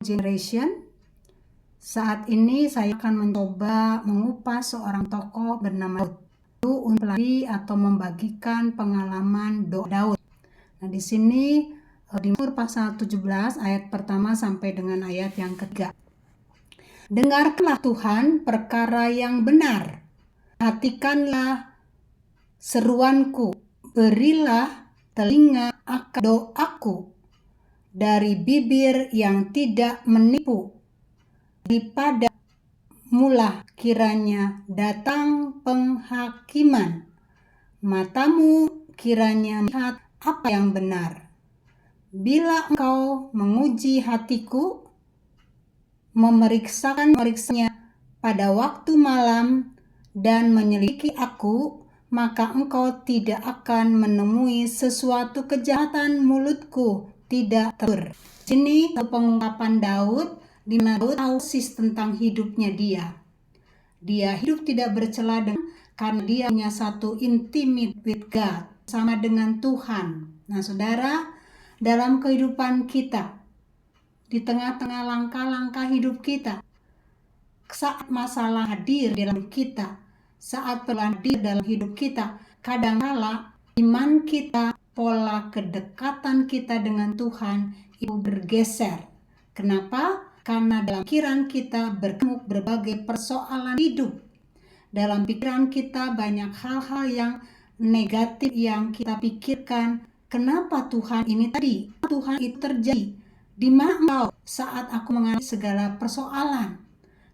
Generation. Saat ini saya akan mencoba mengupas seorang tokoh bernama Daud untuk atau membagikan pengalaman doa Daud. Nah, di sini di Mazmur pasal 17 ayat pertama sampai dengan ayat yang ketiga. Dengarkanlah Tuhan perkara yang benar, perhatikanlah seruanku, berilah telinga akan doaku. Dari bibir yang tidak menipu, daripada mula kiranya datang penghakiman, matamu kiranya melihat apa yang benar. Bila engkau menguji hatiku, memeriksanya pada waktu malam dan menyelidiki aku, maka engkau tidak akan menemui sesuatu kejahatan, mulutku tidak terur. Sini pengungkapan Daud, di mana Daud tahu tentang hidupnya dia. Dia hidup tidak bercela karena dia punya satu intimate with God, sama dengan Tuhan. Nah, saudara, dalam kehidupan kita, di tengah-tengah langkah-langkah hidup kita, saat masalah hadir dalam kita, saat perlu hadir dalam hidup kita, kadangkala iman kita, pola kedekatan kita dengan Tuhan itu bergeser. Kenapa? Karena dalam pikiran kita berkemuk berbagai persoalan hidup. Dalam pikiran kita banyak hal-hal yang negatif yang kita pikirkan. Kenapa Tuhan ini tadi? Tuhan itu terjadi. Di mana engkau saat aku mengalami segala persoalan?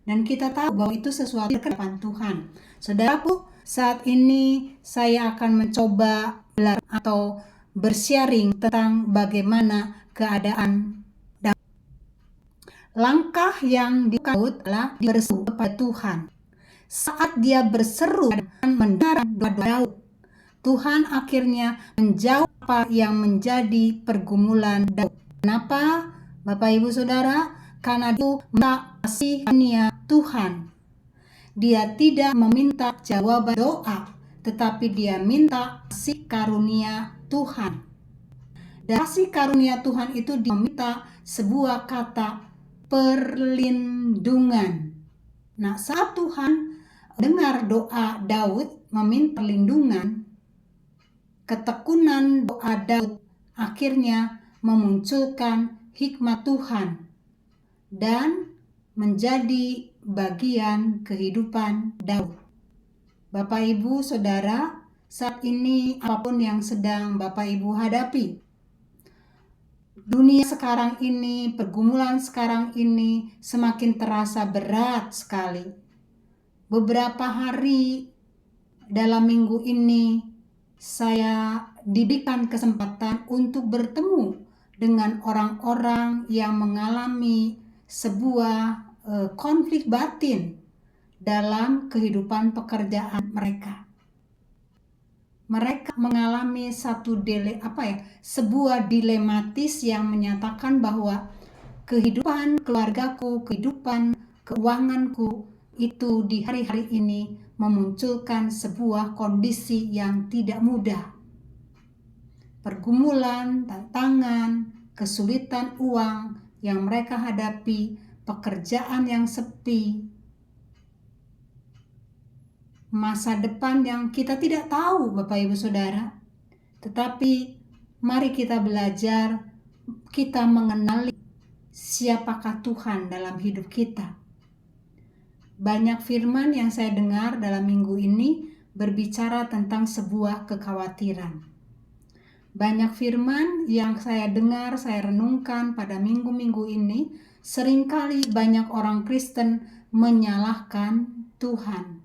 Dan kita tahu bahwa itu sesuatu kedepan Tuhan. Saudaraku, saat ini saya akan mencoba belajar atau bersharing tentang bagaimana keadaan Daud. Langkah yang dilakukan adalah berseru kepada Tuhan. Saat dia berseru dan mendengar doa Daud, Tuhan akhirnya menjawab apa yang menjadi pergumulan Daud. Kenapa, Bapak Ibu Saudara? Karena itu kasih karunia Tuhan. Dia tidak meminta jawaban doa, tetapi dia minta kasih karunia Tuhan. Dan kasih karunia Tuhan itu diminta sebuah kata perlindungan. Nah, saat Tuhan dengar doa Daud meminta perlindungan, ketekunan doa Daud akhirnya memunculkan hikmat Tuhan dan menjadi bagian kehidupan Daud. Bapak Ibu Saudara, saat ini apapun yang sedang Bapak Ibu hadapi, dunia sekarang ini, pergumulan sekarang ini semakin terasa berat sekali. Beberapa hari dalam minggu ini saya diberikan kesempatan untuk bertemu dengan orang-orang yang mengalami sebuah konflik batin dalam kehidupan pekerjaan mereka. Mereka mengalami sebuah dilematis yang menyatakan bahwa kehidupan keluargaku, kehidupan keuanganku itu di hari-hari ini memunculkan sebuah kondisi yang tidak mudah. Pergumulan, tantangan, kesulitan uang yang mereka hadapi, pekerjaan yang sepi, masa depan yang kita tidak tahu, Bapak Ibu Saudara. Tetapi mari kita belajar, kita mengenali siapakah Tuhan dalam hidup kita. Banyak firman yang saya dengar dalam minggu ini berbicara tentang sebuah kekhawatiran. Banyak firman yang saya dengar, saya renungkan pada minggu-minggu ini, seringkali banyak orang Kristen menyalahkan Tuhan.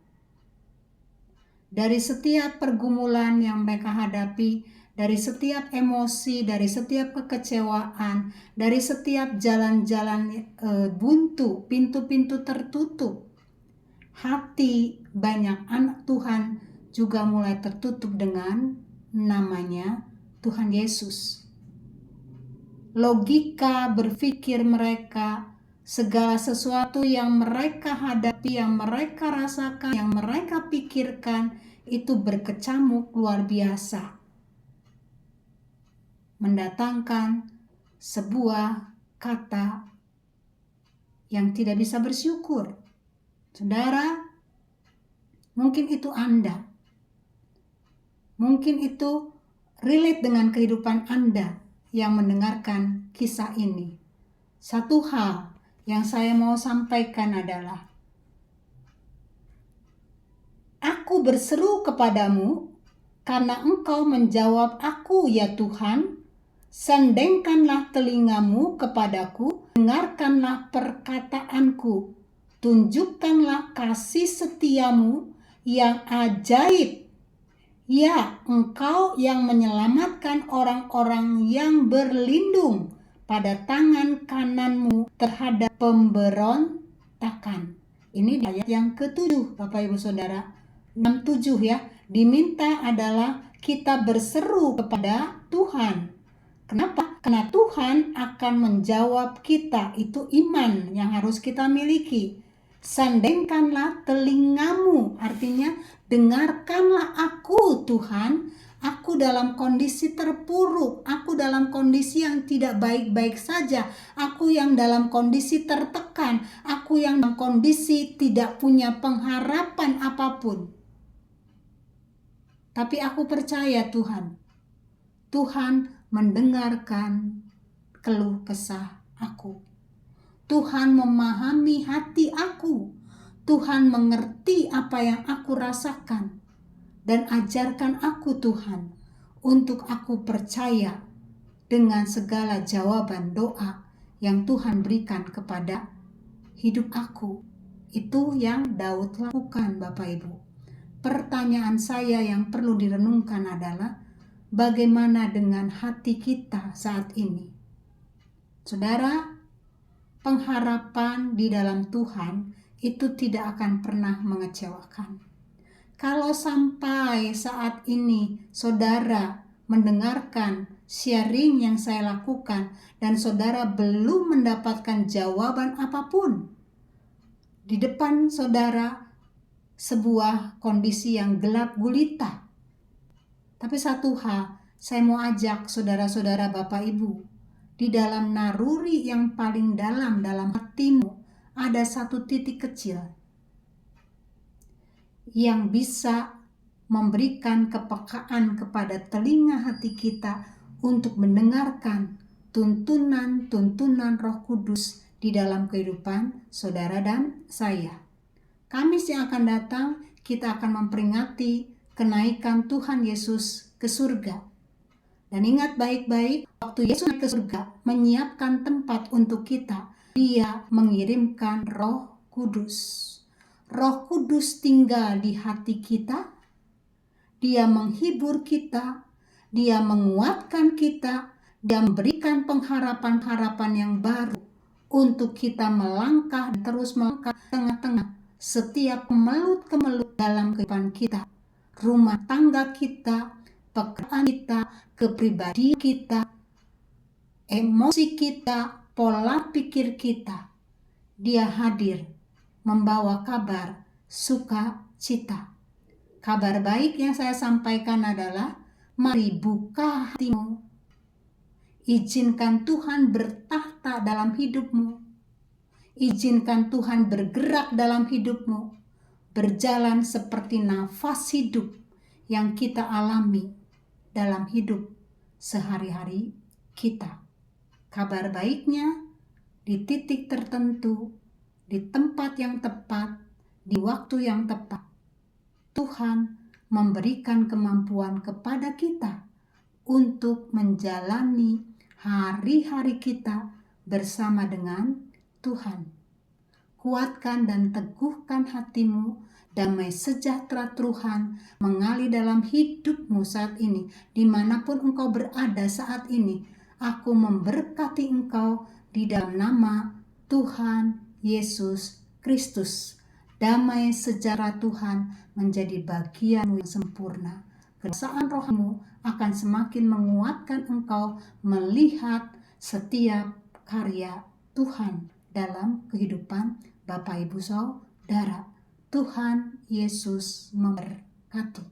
Dari setiap pergumulan yang mereka hadapi, dari setiap emosi, dari setiap kekecewaan, dari setiap jalan-jalan buntu, pintu-pintu tertutup, hati banyak anak Tuhan juga mulai tertutup dengan namanya Tuhan Yesus. Logika berpikir mereka, segala sesuatu yang mereka hadapi, yang mereka rasakan, yang mereka pikirkan itu berkecamuk luar biasa, mendatangkan sebuah kata yang tidak bisa bersyukur. Saudara, mungkin itu Anda. Mungkin itu relate dengan kehidupan Anda yang mendengarkan kisah ini. Satu hal yang saya mau sampaikan adalah, aku berseru kepadamu karena engkau menjawab aku, ya Tuhan. Sendengkanlah telingamu kepadaku, dengarkanlah perkataanku. Tunjukkanlah kasih setiamu yang ajaib. Ya, engkau yang menyelamatkan orang-orang yang berlindung pada tangan kananmu terhadap pemberontakan. Ini di ayat yang ke-7, Bapak Ibu Saudara. 6-7 ya. Diminta adalah kita berseru kepada Tuhan. Kenapa? Karena Tuhan akan menjawab kita. Itu iman yang harus kita miliki. Sandengkanlah telingamu, artinya dengarkanlah aku, Tuhan. Aku dalam kondisi terpuruk, aku dalam kondisi yang tidak baik-baik saja, aku yang dalam kondisi tertekan, aku yang dalam kondisi tidak punya pengharapan apapun. Tapi aku percaya Tuhan mendengarkan keluh kesah aku. Tuhan memahami hati aku. Tuhan mengerti apa yang aku rasakan. Dan ajarkan aku Tuhan untuk aku percaya dengan segala jawaban doa yang Tuhan berikan kepada hidup aku. Itu yang Daud lakukan, Bapak Ibu. Pertanyaan saya yang perlu direnungkan adalah, bagaimana dengan hati kita saat ini? Saudara, pengharapan di dalam Tuhan itu tidak akan pernah mengecewakan. Kalau sampai saat ini saudara mendengarkan sharing yang saya lakukan dan saudara belum mendapatkan jawaban apapun, di depan saudara sebuah kondisi yang gelap gulita. Tapi satu hal, saya mau ajak saudara-saudara Bapak Ibu, di dalam naruri yang paling dalam hatimu ada satu titik kecil yang bisa memberikan kepekaan kepada telinga hati kita untuk mendengarkan tuntunan Roh Kudus di dalam kehidupan saudara dan saya. Kamis yang akan datang kita akan memperingati kenaikan Tuhan Yesus ke surga. Dan ingat baik-baik, waktu Yesus naik ke surga, menyiapkan tempat untuk kita, Dia mengirimkan Roh Kudus. Roh Kudus tinggal di hati kita, Dia menghibur kita, Dia menguatkan kita, Dia memberikan pengharapan-harapan yang baru untuk kita melangkah, terus melangkah tengah-tengah setiap kemelut-kemelut dalam kehidupan kita, rumah tangga kita, pekerjaan kita, kepribadian kita, emosi kita, pola pikir kita. Dia hadir membawa kabar sukacita. Kabar baik yang saya sampaikan adalah, mari buka hatimu. Izinkan Tuhan bertahta dalam hidupmu. Izinkan Tuhan bergerak dalam hidupmu. Berjalan seperti nafas hidup yang kita alami dalam hidup sehari-hari kita. Kabar baiknya, di titik tertentu, di tempat yang tepat, di waktu yang tepat, Tuhan memberikan kemampuan kepada kita untuk menjalani hari-hari kita bersama dengan Tuhan. Kuatkan dan teguhkan hatimu. Damai sejahtera Tuhan mengalir dalam hidupmu saat ini, dimanapun engkau berada saat ini. Aku memberkati engkau di dalam nama Tuhan Yesus Kristus. Damai sejahtera Tuhan menjadi bagianmu yang sempurna. Kuasaan rohmu akan semakin menguatkan engkau melihat setiap karya Tuhan dalam kehidupan Bapak Ibu Saudara. Tuhan Yesus memberkati.